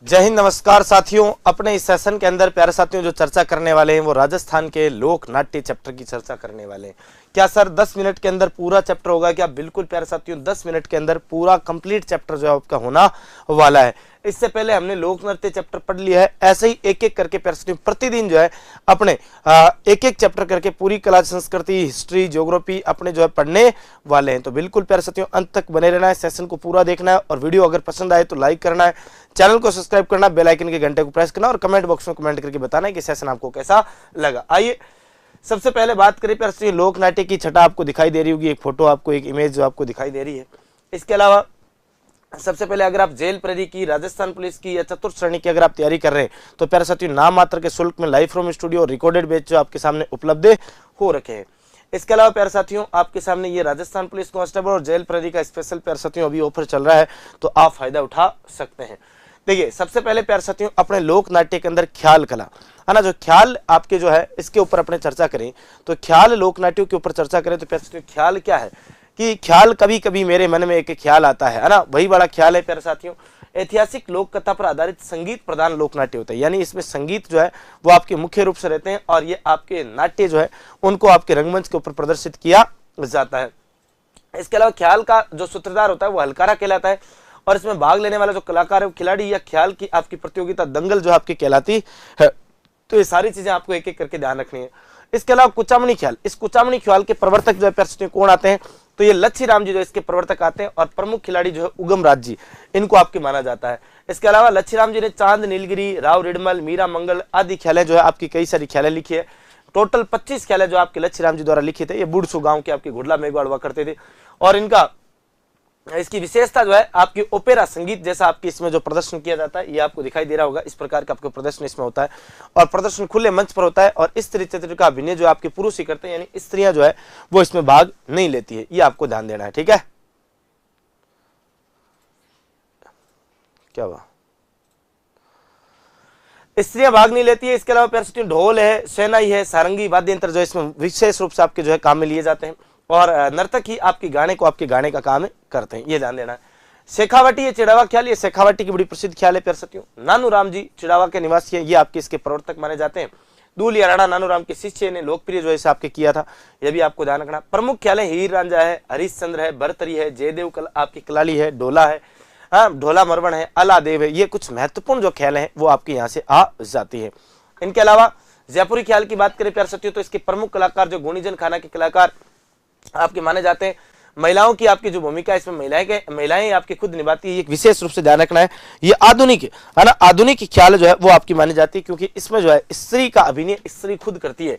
जय हिंद, नमस्कार साथियों। अपने इस सेशन के अंदर प्यारे साथियों जो चर्चा करने वाले हैं वो राजस्थान के लोक नाट्य चैप्टर की चर्चा करने वाले हैं। क्या सर 10 मिनट के अंदर पूरा चैप्टर होगा क्या? बिल्कुल प्यारे साथियों, 10 मिनट के अंदर पूरा कंप्लीट चैप्टर जो है आपका होना वाला है। इससे पहले हमने लोक नृत्य चैप्टर पढ़ लिया है। ऐसे ही एक एक करके प्यारे साथियों प्रतिदिन जो है अपने एक एक चैप्टर करके पूरी कला, संस्कृति, हिस्ट्री, ज्योग्राफी अपने जो है पढ़ने वाले हैं। तो बिल्कुल प्यारे साथियों अंत तक बने रहना है, सेशन को पूरा देखना है और वीडियो अगर पसंद आए तो लाइक करना है, चैनल को सब्सक्राइब करना, बेल आइकन के घंटे को प्रेस करना और कमेंट बॉक्स में कमेंट करके बताना है कि सेशन आपको कैसा लगा। आइए सबसे पहले बात करें प्यारे साथियों लोक नाट्य की छटा आपको दिखाई दे रही होगी, एक फोटो आपको, एक इमेज जो आपको दिखाई दे रही है। इसके अलावा सबसे पहले अगर आप जेल प्रहरी की, राजस्थान पुलिस की या चतुर्थ श्रेणी की अगर आप तैयारी कर रहे हैं तो प्यारे साथियों नाम मात्र के शुल्क में live from studio recorded batch जो आपके सामने उपलब्ध हो रखे हैं। इसके अलावा प्यारे साथियों आपके सामने ये राजस्थान पुलिस कांस्टेबल और जेल प्रहरी का स्पेशल प्यारे साथियों अभी ऑफर चल रहा है, तो आप फायदा उठा सकते हैं। देखिए सबसे पहले प्यारे साथियों अपने लोक नाट्य के अंदर ख्याल कला है ना, जो ख्याल आपके जो है इसके ऊपर अपने चर्चा करें तो ख्याल लोक नाट्यों के ऊपर चर्चा करें तो प्यारे साथियों ख्याल क्या है कि ख्याल कभी कभी मेरे मन में एक ख्याल आता है ना, वही बड़ा ख्याल है प्यारे साथियों। ऐतिहासिक लोक कथा पर आधारित संगीत प्रधान लोक नाट्य होता है, यानी इसमें संगीत जो है वो आपके मुख्य रूप से रहते हैं और ये आपके नाट्य जो है उनको आपके रंगमंच के ऊपर प्रदर्शित किया जाता है। इसके अलावा ख्याल का जो सूत्रधार होता है वो हलकारा कहलाता है और इसमें भाग लेने वाला जो कलाकार है वो खिलाड़ी या ख्याल की आपकी प्रतियोगिता दंगल जो आपकी कहलाती है। तो ये सारी चीजें आपको एक एक करके ध्यान रखनी है। इसके अलावा कुचामणी ख्याल, इस कुचामणी ख्याल के प्रवर्तक जो है कौन आते हैं तो ये लच्छी राम जी जो इसके प्रवर्तक आते हैं और प्रमुख खिलाड़ी जो है उगम राज जी, इनको आपके माना जाता है। इसके अलावा लच्छी राम जी ने चांद, नीलगिरी, राव रिडमल, मीरा मंगल आदि ख्यालें जो है आपकी कई सारी ख्यालें लिखी है। टोटल 25 ख्यालें जो आपके लच्छी राम जी द्वारा लिखे थे। ये बुढ़सू गांव के आपके घुड़ला मेघवाड़ हुआ करते थे और इनका इसकी विशेषता जो है आपकी ओपेरा संगीत जैसा आपके इसमें जो प्रदर्शन किया जाता है ये आपको दिखाई दे रहा होगा। इस प्रकार का आपको प्रदर्शन इसमें होता है और प्रदर्शन खुले मंच पर होता है और इस चरित्र का अभिनय जो आपके पुरुष ही करते हैं, यानी स्त्रियां जो है वो इसमें भाग नहीं लेती है। ये आपको ध्यान देना है, ठीक है। क्या हुआ? स्त्रियां भाग नहीं लेती है। इसके अलावा प्यारे ढोल है, शहनाई है, सारंगी वाद्य यंत्र जो इसमें विशेष रूप से आपके जो है काम में लिए जाते हैं और नर्तक ही आपके गाने को आपके गाने का काम करते हैं, ये ध्यान देना है। शेखावटी ये चिड़ावा ख्याल, ये शेखावटी की बड़ी प्रसिद्ध ख्याल है प्यारे साथियों। नानू राम जी चिड़ावा के निवासी हैं, ये आपके इसके प्रवर्तक माने जाते हैं। दूल या राणा नानू राम के शिष्य ने लोकप्रिय जो है आपके किया था, ये भी आपको ध्यान रखना। प्रमुख ख्याल है हीर रांझा है, हरिश्चंद्र है, भरतरी है, जयदेव आपकी कलाली है, डोला है, हाँ ढोला मरवण है, अलादेव है। ये कुछ महत्वपूर्ण जो ख्याल है वो आपके यहाँ से आ जाती है। इनके अलावा जयपुरी ख्याल की बात करें प्यारे साथियों तो इसके प्रमुख कलाकार जो गुणीजन खाना के कलाकार आपके माने जाते हैं। महिलाओं की आपकी जो भूमिका इसमें महिलाएं आपकी खुद निभाती है, ये विशेष रूप से ध्यान रखना है। ये आधुनिक है ना, आधुनिक ख्याल जो है वो आपकी मानी जाती है क्योंकि इसमें जो है स्त्री का अभिनय स्त्री खुद करती है।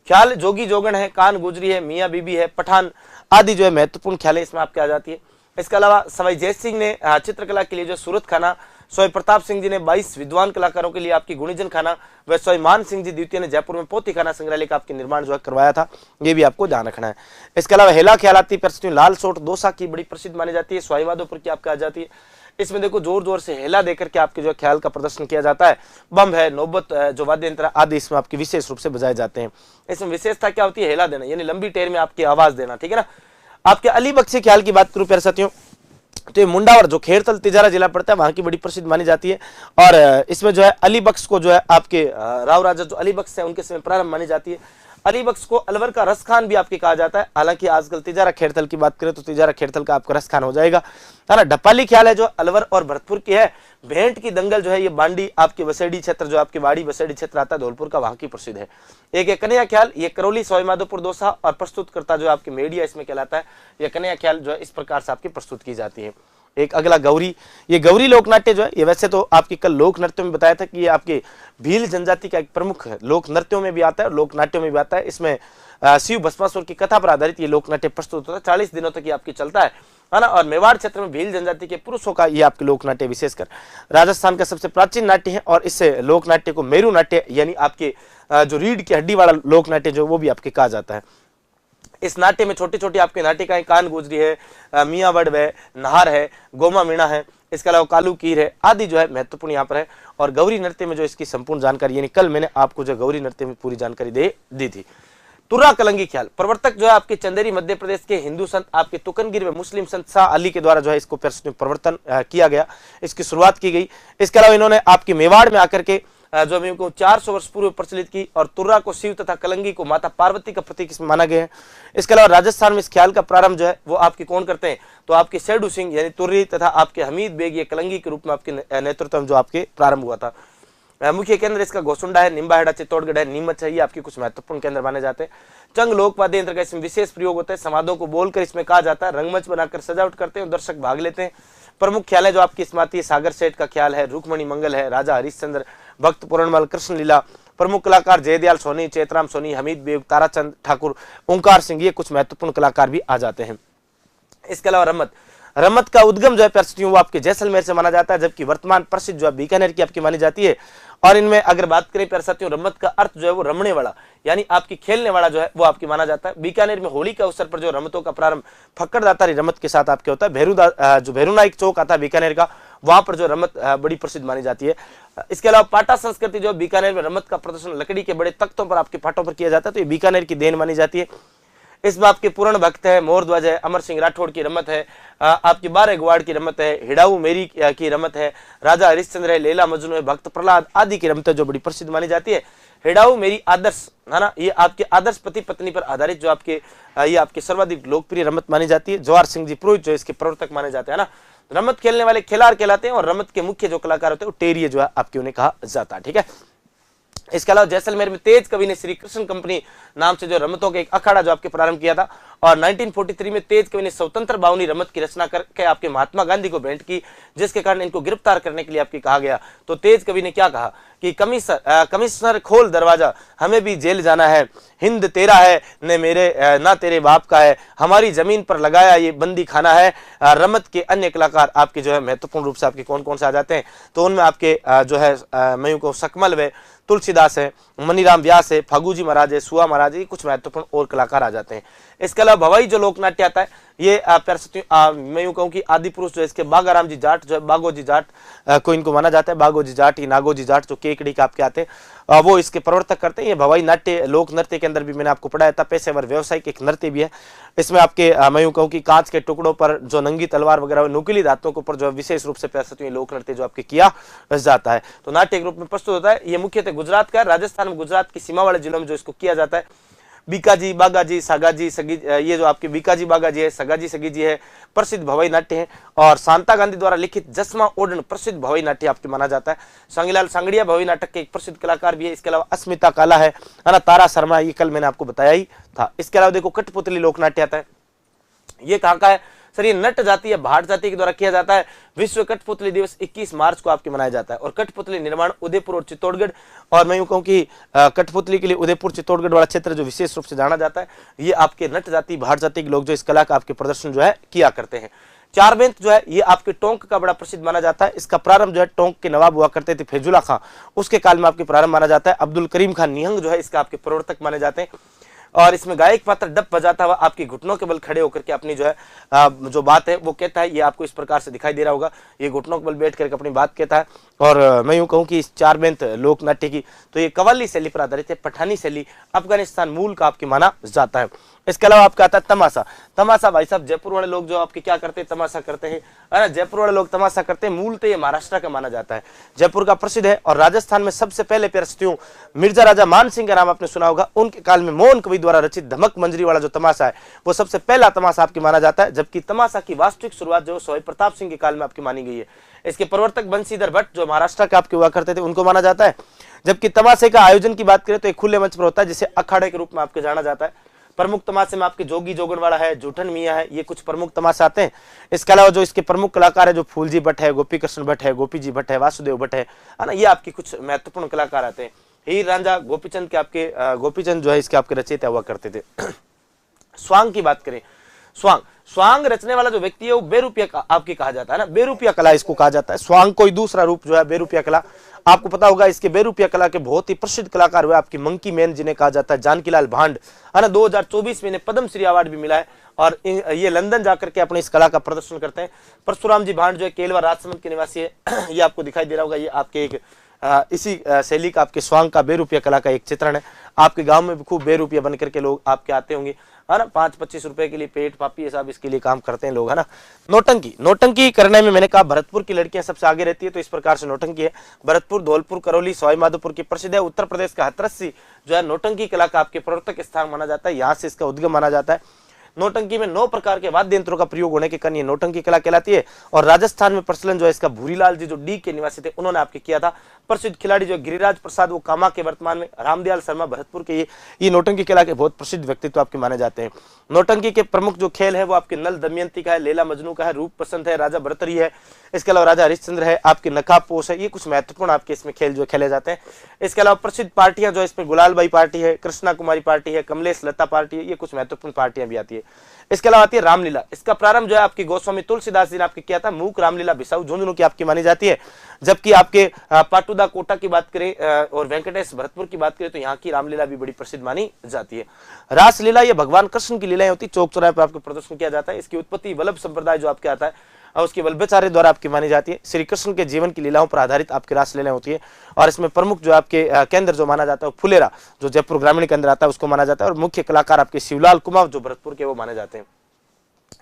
ख्याल जोगी जोगन है, कान गुजरी है, मियाँ बीबी है, पठान आदि जो है महत्वपूर्ण ख्याल इसमें आपके आ जाती है। इसके अलावा सवाई जय सिंह ने चित्रकला के लिए जो सूरत खाना, स्वाई प्रताप सिंह जी ने 22 विद्वान कलाकारों के लिए आपकी गुणीजन खाना, व स्वाई मान सिंह जी द्वितीय ने जयपुर में पोती खाना संग्रहालय का आपके निर्माण जो है करवाया था, ये भी आपको ध्यान रखना है। इसके अलावा हेला ख्याल आती है लाल सोट दोसा की बड़ी प्रसिद्ध मानी जाती है, स्वाई माधोपुर की आपके आ जाती है। इसमें देखो जोर जोर से हेला देकर के आपके जो ख्याल का प्रदर्शन किया जाता है। बम है, नौबत जो वाद्य यंत्र आदि इसमें आपके विशेष रूप से बजाए जाते हैं। इसमें विशेषता क्या होती है? हेला देना, यानी लंबी टेर में आपकी आवाज देना, ठीक है ना। आपके अली बख्शी ख्याल की बात करूं प्यारे साथियों तो ये मुंडावर जो खेरतल तिजारा जिला पड़ता है वहां की बड़ी प्रसिद्ध मानी जाती है और इसमें जो है अली बख्श को जो है आपके राव राजा जो अली बख्श है उनके समय प्रारंभ मानी जाती है। अली बख्श को अलवर का रस खान भी आपके कहा जाता है। हालांकि आजकल तिजारा खेरतल की बात करें तो तिजारा खेरतल का आपका रस खान हो जाएगा, है ना। ढपाली ख्याल है जो अलवर और भरतपुर की है। भेंट की दंगल जो है ये बांडी आपके बसेड़ी क्षेत्र जो आपके वाड़ी बसेड़ी क्षेत्र आता है धौलपुर का, वहां की प्रसिद्ध है। एक कन्हैया ख्याल, ये करौली सवाई माधोपुर दोसा और प्रस्तुत करता जो आपके मेडिया इसमें कहलाता है। यह कन्हैया ख्याल जो है इस प्रकार से आपकी प्रस्तुत की जाती है। एक अगला गौरी, ये गौरी लोक नाट्य जो है ये वैसे तो आपकी कल लोक नृत्यों में बताया था कि ये आपके भील जनजाति का एक प्रमुख लोक नृत्यों में भी आता है और लोक नाट्यों में भी आता है। इसमें शिव भस्मासुर की कथा पर आधारित ये लोक नाट्य प्रस्तुत होता है। 40 दिनों तक ये आपकी चलता है ना। और मेवाड़ क्षेत्र में भील जनजाति के पुरुषों का ये आपके लोक नाट्य विशेषकर राजस्थान का सबसे प्राचीन नाट्य है और इस लोक नाट्य को मेरू नाट्य यानी आपके जो रीढ़ की हड्डी वाला लोक नाट्य जो वो भी आपके कहा जाता है। इस नाट्य में छोटी छोटी आपकी नाटिकाएं कान गुजरी है, मियाँ वड है, नहार है, गोमा मीणा है, इसके अलावा कालू कीर है आदि जो है महत्वपूर्ण यहाँ पर है। और गौरी नृत्य में जो इसकी संपूर्ण जानकारी, यानी कल मैंने आपको जो गौरी नृत्य में पूरी जानकारी दे दी थी। तुर्रा कलंगी ख्याल प्रवर्तक जो है आपके चंदेरी मध्य प्रदेश के हिंदू संत आपके तुकनगिर में मुस्लिम संत शाह अली के द्वारा जो है इसको प्रवर्तन किया गया, इसकी शुरुआत की गई। इसके अलावा इन्होंने आपके मेवाड़ में आकर के जो मैं कहूँ 400 वर्ष पूर्व प्रचलित की, और तुर्रा को शिव तथा कलंगी को माता पार्वती का प्रतीक इसमें माना गया है। इसके अलावा राजस्थान में इस ख्याल का प्रारंभ जो है वो आपके कौन करते हैं, तो आपके सेडू सिंह यानी तुर्री तथा आपके हमीद बेग ये कलंगी के रूप में आपके नेतृत्व में जो आपके प्रारंभ हुआ था। मुख्य केंद्र इसका गोसुंडा है, निम्बाहेड़ा, चित्तौड़गढ़ है, नीमच है, ये आपके कुछ महत्वपूर्ण केंद्र माने जाते हैं। चंग लोकवाद्य यंत्र का इसमें विशेष प्रयोग होता है, संवादों को बोलकर इसमें कहा जाता है, रंगमंच बनाकर सजावट करते हैं और दर्शक भाग लेते हैं। प्रमुख ख्याल है जो आपकी इसमें आती है, सागर सेठ का ख्याल है, रुक्मणी मंगल है, राजा हरिश्चंद्र, भक्त पूर्णमल, कृष्ण लीला। प्रमुख कलाकार जयदयाल सोनी, चेतराम सोनी, हमीद बेग, ताराचंद ठाकुर, ओंकार सिंह, ये कुछ महत्वपूर्ण कलाकार भी आ जाते हैं। इसके अलावा रमत का उद्गम जो है प्यारे वो आपके जैसलमेर से माना जाता है, जबकि वर्तमान प्रसिद्ध जो है बीकानेर की आपकी मानी जाती है। और इनमें अगर बात करें प्यारे साथियों, रमत का अर्थ जो है वो रमणे वाला यानी आपकी खेलने वाला जो है वो आपकी माना जाता है। बीकानेर में होली के अवसर पर जो रमतों का प्रारंभ फक्कड़दातारी रमत के साथ आपके होता है। जो भैरूनाइक चौक आता है बीकानेर का, वहां पर जो रमत बड़ी प्रसिद्ध मानी जाती है। इसके अलावा पाटा संस्कृति जो बीकानेर में रमत का प्रदर्शन लकड़ी के बड़े तख्तों पर आपके पाटों पर किया जाता है, तो ये बीकानेर की देन मानी जाती है। इस बात के पूर्ण भक्त है, मोरध्वज है, अमर सिंह राठौड़ की रमत है, आपकी 12 ग्वाड़ की रमत है, हिडाऊ मेरी की रमत है, राजा हरिश्चंद्र है, लैला मजनू है, भक्त प्रहलाद आदि की रमत है जो बड़ी प्रसिद्ध मानी जाती है। हिडाऊ मेरी आदर्श है ना, ये आपके आदर्श पति पत्नी पर आधारित जो आपके ये आपके सर्वाधिक लोकप्रिय रमत मानी जाती है। जवाहर सिंह जी पुरोहित जो इसके प्रवर्तक माने जाते हैं ना। रमत खेलने वाले खिलाड़ कहलाते हैं और रमत के मुख्य जो कलाकार होते हैं वो टेरिये जो है आपके उन्हें कहा जाता है। ठीक है। इसके अलावा जैसलमेर में तेज कवि ने श्री कृष्ण कंपनी नाम से जो रमतों के एक अखाड़ा जो आपके प्रारंभ किया था, और 1943 में तेज कवि ने स्वतंत्र बावनी रमत की रचना करके आपके महात्मा गांधी को भेंट की, जिसके कारण इनको गिरफ्तार करने के लिए आपके कहा गया। तो तेज कवि ने क्या कहा कि कमिश्नर खोल दरवाजा, हमें भी जेल जाना है, हिंद तेरा है न मेरे ना तेरे बाप का है, हमारी जमीन पर लगाया ये बंदी खाना है। रमत के अन्य कलाकार आपके जो है महत्वपूर्ण रूप से आपके कौन कौन से आ जाते हैं, तो उनमें आपके जो है मैं को सकमल वे तुलसीदास है, मनीराम व्यास है, फागूजी महाराज है, सुआ महाराज, ये कुछ महत्वपूर्ण और कलाकार आ जाते हैं। इसके अलावा भवाई जो लोक नाट्य आता है, ये मैं यूं कहूं कि आदि पुरुष जो इसके बागाराम जी जाट जो है, बागोजी जाट को इनको माना जाता है, बागोजी जाट ही नागोजी जाट जो केकड़ी का आपके आते हैं, वो इसके प्रवर्तक करते हैं। ये भवाई नाट्य लोक नृत्य के अंदर भी मैंने आपको पढ़ाया था, पेशेवर व्यवसायिक एक नृत्य भी है। इसमें आपके मैं यूं कहूं कि कांच के टुकड़ों पर जो नंगी तलवार वगैरह नुकीली धातुओं के ऊपर जो विशेष रूप से पैसे लोक नृत्य जो आपके किया जाता है, तो नाट्य के रूप में प्रस्तुत होता है। ये मुख्यतः गुजरात का, राजस्थान में गुजरात की सीमा वाले जिलों में जो इसको किया जाता है। बीकाजी, बागाजी, सागाजी, सगी, ये जो आपके बीकाजी बागाजी है, सगाजी सगीजी है, प्रसिद्ध भवाई नाट्य है। और शांता गांधी द्वारा लिखित जसमा ओडन प्रसिद्ध भवाई नाट्य आपके माना जाता है। सांगीलाल सांगड़िया भवाई नाटक के एक प्रसिद्ध कलाकार भी है। इसके अलावा अस्मिता काला है ना, तारा शर्मा, ये कल मैंने आपको बताया ही था। इसके अलावा देखो कठपुतली लोक नाट्य आता है, ये कहाँ का है सर, ये नट जाति या भाट जाति के द्वारा किया जाता है। विश्व कठपुतली दिवस 21 मार्च को आपके मनाया जाता है। और कठपुतली निर्माण उदयपुर और चित्तौड़गढ़, और मैं यूं कहूं कि कठपुतली के लिए उदयपुर चित्तौड़गढ़ वाला क्षेत्र जो विशेष रूप से जाना जाता है, ये आपके नट जाति भाट जाति के लोग जो इस कला का आपके प्रदर्शन जो है किया करते हैं। चारबेंत जो है ये आपके टोंक का बड़ा प्रसिद्ध माना जाता है। इसका प्रारंभ जो है टोंक के नवाब हुआ करते थे फैजुल्ला खां, उसके काल में आपके प्रारंभ माना जाता है। अब्दुल करीम खान निहंग जो है इसका आपके प्रवर्तक माने जाते हैं। और इसमें गायक पात्र डप बजाता हुआ आपकी घुटनों के बल खड़े होकर के अपनी जो है जो बात है वो कहता है। ये आपको इस प्रकार से दिखाई दे रहा होगा, ये घुटनों के बल बैठ करके अपनी बात कहता है। और मैं यूं कहूं कि इस चारबेंत लोक नाट्य की तो ये कव्वाली शैली पर आधारित है। पठानी शैली अफगानिस्तान मूल का आपके माना जाता है। इसके अलावा आपका आता है तमाशा। तमाशा भाई साहब जयपुर वाले लोग जो आपके क्या करते हैं, तमाशा करते हैं, है ना। जयपुर वाले लोग तमाशा करते हैं, मूलतः ये महाराष्ट्र का माना जाता है, जयपुर का प्रसिद्ध है। और राजस्थान में सबसे पहले प्रस्तुतियों मिर्जा राजा मान सिंह का नाम आपने सुना होगा, उनके काल में मोहन कवि द्वारा रचित धमक मंजरी वाला जो तमाशा है वो सबसे पहला तमाशा आपके माना जाता है। जबकि तमाशा की वास्तविक शुरुआत जो सोई प्रताप सिंह के काल में आपकी मानी गई है। इसके प्रवर्तक बंशीधर भट्ट जो महाराष्ट्र के आपके हुआ करते थे उनको माना जाता है। जबकि तमाशे का आयोजन की बात करें तो एक खुले मंच पर होता है, जिसे अखाड़े के रूप में आपके जाना जाता है। प्रमुख तमाशे में आपके जोगी जोगनवाड़ा है, जूठन मियाँ है, ये कुछ प्रमुख तमाशे आते हैं। इसके अलावा जो इसके प्रमुख कलाकार है जो फूलजी भट्ट है, गोपी कृष्ण भट्ट है, गोपी जी भट्ट है, वासुदेव भट्ट है ना, ये आपके कुछ महत्वपूर्ण कलाकार आते हैं। हीर रांझा गोपीचंद के आपके गोपीचंद जो है इसके आपके रचयिता हुआ करते थे। स्वांग की बात करें, स्वांग रचने वाला जो व्यक्ति है वो बेरुपिया आपकी कहा जाता है ना, बेरुपिया कला इसको कहा जाता है। स्वांग कोई दूसरा रूप जो है बेरुपिया कला, आपको पता होगा इसके बेरुपिया कला के बहुत ही प्रसिद्ध कलाकार हुए आपकी मंकी मैन जिन्हें कहा जाता है, जानकीलाल भांड, है ना। 2024 में इन्हें पद्मश्री अवार्ड भी मिला है और ये लंदन जाकर के अपने इस कला का प्रदर्शन करते हैं। परशुराम जी भांड जो है केलवा राजसमंद के निवासी है, ये आपको दिखाई दे रहा होगा, ये आपके एक इसी शैली का आपके स्वांग का बेरुपया कला का एक चित्रण है। आपके गांव में भी खूब बेरुपया बन करके लोग आपके आते होंगे, है ना। 5-25 रुपए के लिए पेट पापी, ये सब इसके लिए काम करते हैं लोग, है ना। नौटंकी, नौटंकी करने में मैंने कहा भरतपुर की लड़कियां सबसे आगे रहती है, तो इस प्रकार से नौटंकी है। भरतपुर, धौलपुर, करौली, सवाई माधोपुर की प्रसिद्ध है। उत्तर प्रदेश का हाथरस जो है नौटंकी कला का आपके प्रवर्तक स्थान माना जाता है, यहाँ से इसका उद्गम माना जाता है। नौटंकी में 9 प्रकार के वाद्य यंत्रों का प्रयोग होने के कारण ये नौटंकी कला कहलाती है। और राजस्थान में प्रचलन जो है इसका भूरीलाल जी जो डी के निवासी थे उन्होंने आपके किया था। प्रसिद्ध खिलाड़ी जो गिरिराज प्रसाद वो कामा के, वर्तमान में रामदयाल शर्मा भरतपुर के, ये नौटंकी कला के बहुत प्रसिद्ध व्यक्तित्व आपके माने जाते हैं। नौटंकी के प्रमुख जो खेल है वो आपके नल दमयंती का है, लैला मजनू का है, रूप पसंद है, राजा भरतरी है, इसके अलावा राजा हरिश्चंद्र है, आपके नकाबपोश है। ये कुछ महत्वपूर्ण आपके इसमें खेल जो खेले जाते हैं। इसके अलावा प्रसिद्ध पार्टियां जो इसमें गुलालबाई पार्टी है, कृष्णा कुमारी पार्टी है, कमलेश लता पार्टी है, ये कुछ महत्वपूर्ण पार्टियां भी आती है। इसके अलावा आती है रामलीला। इसका प्रारंभ जो है आपकी गोस्वामी तुलसीदास जी ने आपके किया था। मूक रामलीला बिसाऊ झुंझुनू की आपकी मानी जाती है। जबकि आपके पाटुदा कोटा की बात करें और वेंकटेश भरतपुर की बात करें तो यहाँ की रामलीला भी बड़ी प्रसिद्ध मानी जाती है। रासलीला ये भगवान कृष्ण की लीलाएं होती, चौक चौराहे पर आपको प्रदर्शन किया जाता है। इसकी उत्पत्ति वल्लभ संप्रदाय जो आपके आता है और उसके वल्लभाचार्य द्वारा आपकी मानी जाती है। श्री कृष्ण के जीवन की लीलाओं पर आधारित आपकी रासलीलाएं होती है। और इसमें प्रमुख जो आपके केंद्र जो माना जाता है फुलेरा जो जयपुर ग्रामीण के अंदर आता है उसको माना जाता है। और मुख्य कलाकार आपके शिवलाल कुमार जो भरतपुर के वो माने जाते हैं।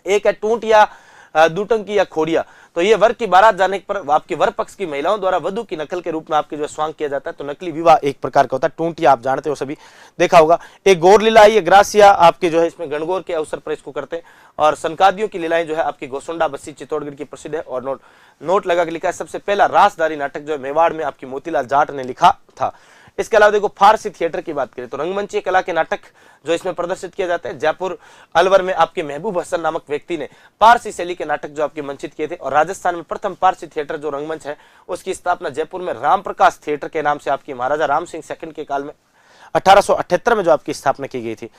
एक है टूंट या दुटंकी या खोड़िया। तो ये वर की बारात जाने पर आपके वर पक्ष की महिलाओं द्वारा वधु की नकल के रूप में आपके जो स्वांग किया जाता है। तो नकली विवाह एक प्रकार का होता है। टूंटिया आप जानते हो, सभी देखा होगा। एक गौर लीला है, ये ग्रासिया आपके जो है इसमें गणगौर के अवसर पर इसको करते हैं। और संकादियों की लीलाएं जो है आपकी गोसुंडा बस्सी चित्तौड़गढ़ की प्रसिद्ध है। और नोट लगा के लिखा है। सबसे पहला रासदारी नाटक जो है मेवाड़ में आपकी मोतीलाल जाट ने लिखा था। इसके अलावा देखो फारसी थिएटर की बात करें तो रंगमंची कला के नाटक जो इसमें प्रदर्शित किया जाता है। जयपुर अलवर में आपके महबूब हसन नामक व्यक्ति ने पारसी शैली के नाटक जो आपके मंचित किए थे। और राजस्थान में प्रथम पारसी थिएटर जो रंगमंच है उसकी स्थापना जयपुर में राम प्रकाश थिएटर के नाम से आपकी महाराजा राम सिंह सेकंड के काल में 1878 में जो आपकी स्थापना की गई थी।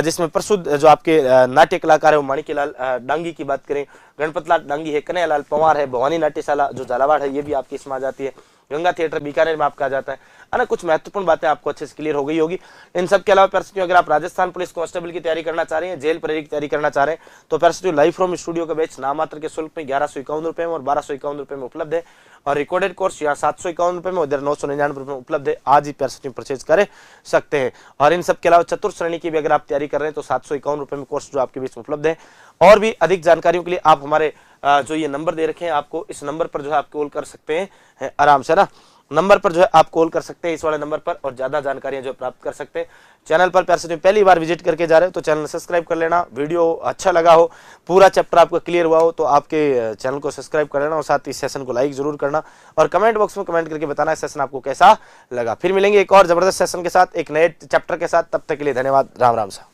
जिसमें प्रसिद्ध जो आपके नाट्य कलाकार है वो माणिक्यलाल डांगी की बात करें, गणपतलाल डांगी है, कन्हैयालाल पंवार है, भवानी नाट्यशाला जो झालावाड़ है ये भी आपकी इसमें आ जाती है। गंगा थिएटर बीकानेर में आपका आ जाता है ना। कुछ महत्वपूर्ण बातें आपको अच्छे से क्लियर हो गई होगी। इन सब के अलावा पैरासिटियो अगर आप राजस्थान पुलिस कांस्टेबल की तैयारी करना चाह रहे हैं, जेल प्रहरी की तैयारी करना चाह रहे हैं तो पैरासिटियो लाइव फ्रॉम स्टूडियो का बैच नामात्र के शुल्क में 1151 रुपए में और 1251 रुपए में उपलब्ध है। और रिकॉर्डेड कोर्स यहाँ 751 रुपए में उधर 999 रुपए में उपलब्ध है। आज ही पैरासिटियो परचेज कर सकते हैं। और इन सब के अलावा चतुर्थ श्रेणी की भी अगर आप तैयारी कर रहे हैं तो 751 रुपए में कोर्स जो आपके बीच में उपलब्ध है। और भी अधिक जानकारियों के लिए आप हमारे जो ये नंबर दे रखे हैं आपको, इस नंबर पर जो है आप कॉल कर सकते हैं आराम से ना। नंबर पर जो है आप कॉल कर सकते हैं इस वाले नंबर पर और ज्यादा जानकारियां जो प्राप्त कर सकते हैं। चैनल पर पैरासिटियो पहली बार विजिट करके जा रहे हो तो चैनल सब्सक्राइब कर लेना। वीडियो अच्छा लगा हो, पूरा चैप्टर आपको क्लियर हुआ हो तो आपके चैनल को सब्सक्राइब कर लेना और साथ ही सेशन को लाइक जरूर करना। और कमेंट बॉक्स में कमेंट करके बताना सेशन आपको कैसा लगा। फिर मिलेंगे एक और जबरदस्त सेशन के साथ, एक नए चैप्टर के साथ। तब तक के लिए धन्यवाद। राम राम सा।